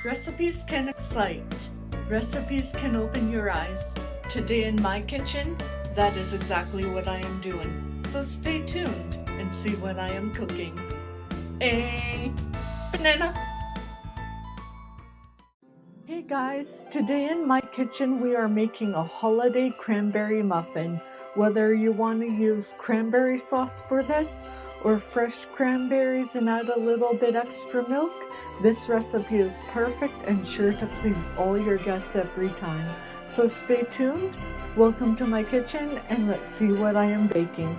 Recipes can excite. Recipes can open your eyes. Today in my kitchen, that is exactly what I am doing. So stay tuned and see what I am cooking. A banana. Hey guys, today in my kitchen we are making a holiday cranberry muffin. Whether you want to use cranberry sauce for this or fresh cranberries and add a little bit extra milk, this recipe is perfect and sure to please all your guests every time. So stay tuned, welcome to my kitchen, and let's see what I am baking.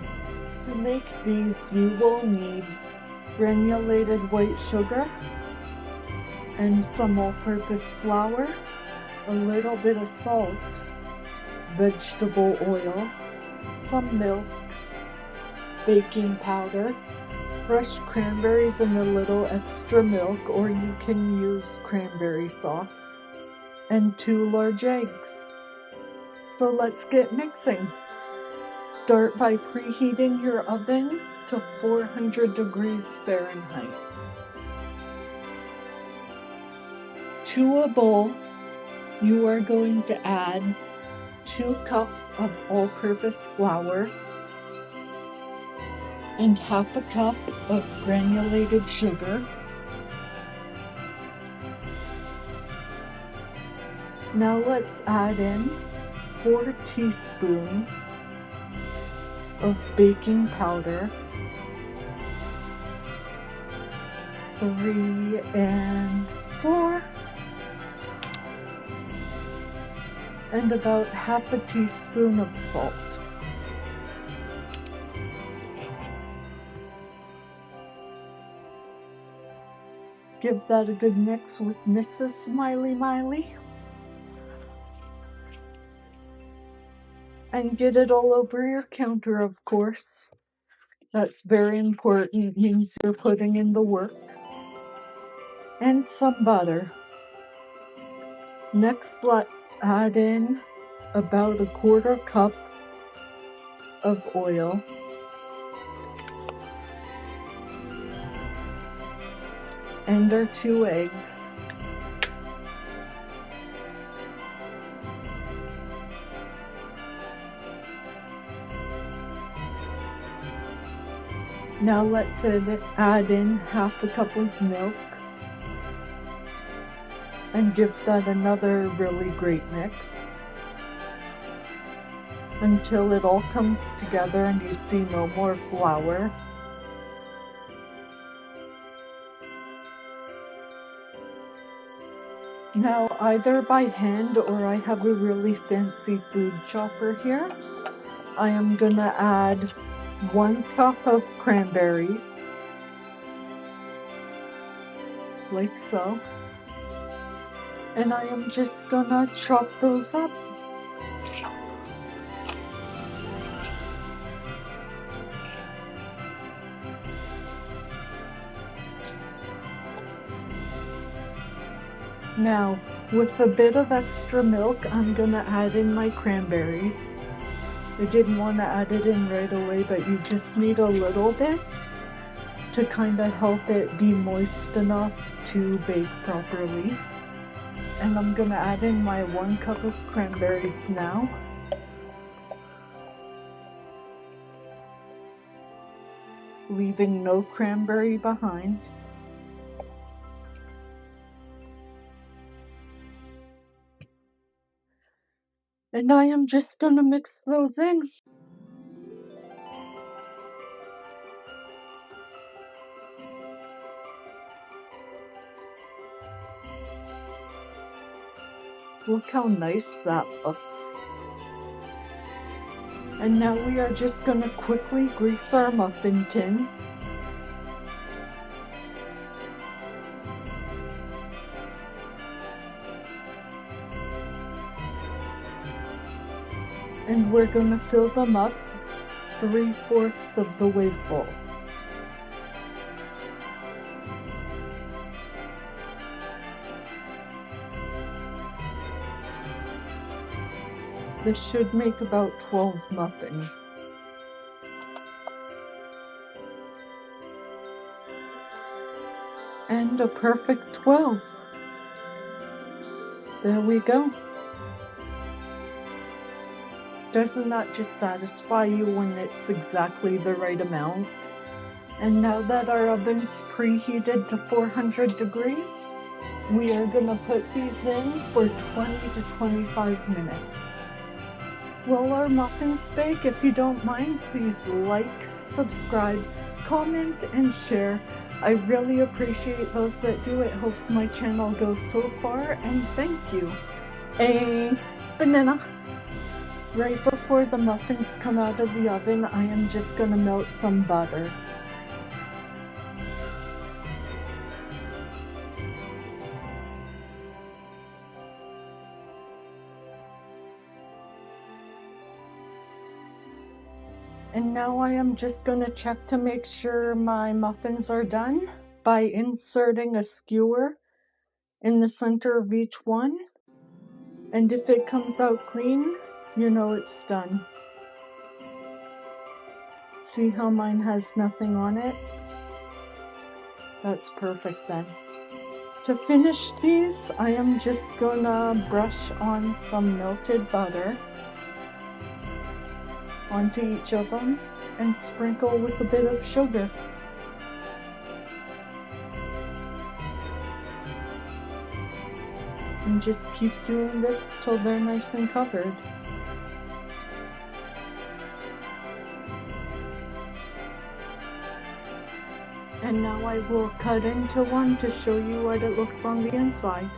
To make these you will need granulated white sugar and some all-purpose flour, a little bit of salt, vegetable oil, some milk, baking powder, fresh cranberries and a little extra milk, or you can use cranberry sauce, and 2 large eggs. So let's get mixing. Start by preheating your oven to 400 degrees Fahrenheit. To a bowl, you are going to add 2 cups of all-purpose flour and half a cup of granulated sugar. Now let's add in 4 teaspoons of baking powder, 3 and 4, and about half a teaspoon of salt. Give that a good mix with Mrs. Smiley Miley. And get it all over your counter, of course. That's very important, means you're putting in the work. And some butter. Next, let's add in about 1/4 cup of oil. And our 2 eggs. Now let's add in half a cup of milk and give that another really great mix until it all comes together and you see no more flour. Now, either by hand or I have a really fancy food chopper here, I am gonna add 1 cup of cranberries, like so, and I am just gonna chop those up. Now, with a bit of extra milk, I'm gonna add in my cranberries. I didn't want to add it in right away, but you just need a little bit to kind of help it be moist enough to bake properly. And I'm gonna add in my 1 cup of cranberries now. Leaving no cranberry behind. And I am just gonna mix those in. Look how nice that looks. And now we are just gonna quickly grease our muffin tin. And we're gonna fill them up 3/4 of the way full. This should make about 12 muffins. And a perfect 12. There we go. Doesn't that just satisfy you when it's exactly the right amount? And now that our oven's preheated to 400 degrees, we are gonna put these in for 20 to 25 minutes. While our muffins bake, if you don't mind, please like, subscribe, comment, and share. I really appreciate those that do. It helps my channel go so far, and thank you. A banana. Right before the muffins come out of the oven, I am just gonna melt some butter. And now I am just gonna check to make sure my muffins are done by inserting a skewer in the center of each one. And if it comes out clean, you know it's done. See how mine has nothing on it? That's perfect then. To finish these, I am just gonna brush on some melted butter onto each of them and sprinkle with a bit of sugar. And just keep doing this till they're nice and covered. And now I will cut into one to show you what it looks on the inside.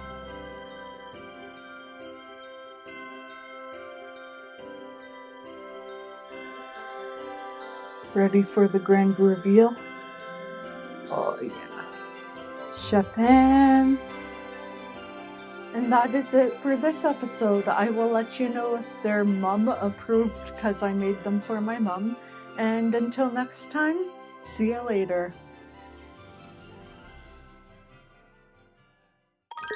Ready for the grand reveal? Oh yeah. Chef hands. And that is it for this episode. I will let you know if they're mom approved because I made them for my mom. And until next time, see you later.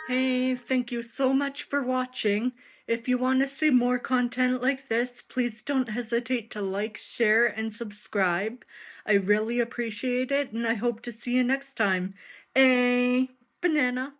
Hey, thank you so much for watching. If you want to see more content like this, please don't hesitate to like, share, and subscribe. I really appreciate it, and I hope to see you next time. A banana.